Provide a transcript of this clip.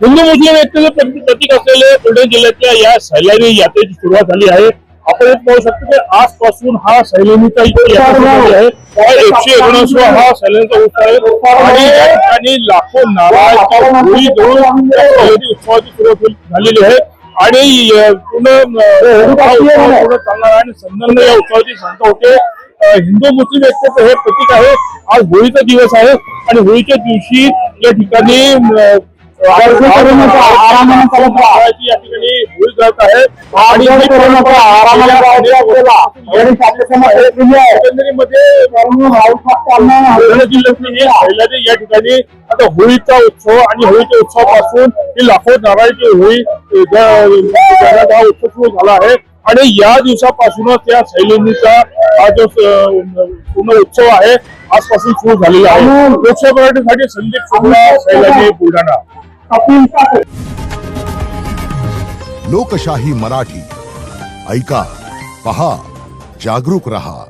हिंदू मुस्लिम एकतेचे प्रतीक असलेले बुलढाणा जिल्ह्यातल्या या सैलानी यात्रेची सुरुवात झाली आहे. आपण पाहू शकतो की आजपासून हा सैलानीचा यात्रा सुरू झाली आहे. 119वा हा सैलानीचा उत्सव आहे आणि या ठिकाणी लाखो नारळाच्या होळी घेऊन सैलानी उत्सवाची सुरुवात झालेली आहे आणि पूर्ण चालणार आहे आणि संदर्भ या उत्सवाची सांगता होते. हिंदू मुस्लिम एकतेचं हे प्रतीक आहे. आज होळीचा दिवस आहे आणि होळीच्या दिवशी या ठिकाणी या ठिकाणी होळी जात आहे आणि जिल्ह्यातली या ठिकाणी आता होळीचा उत्सव आणि होळीच्या उत्सवापासून ही लाखो नारळाची होळी हा उत्सव सुरू झाला आहे आणि या दिवसापासूनच या सैलानीचा हा जो पूर्ण उत्सव आहे आजपासून सुरू झालेला आहे. लोकसभा मराठीसाठी संदीप शुक्ला, सैलानी, बुलढाणा. लोकशाही मराठी ऐका, पहा, जागरूक रहा.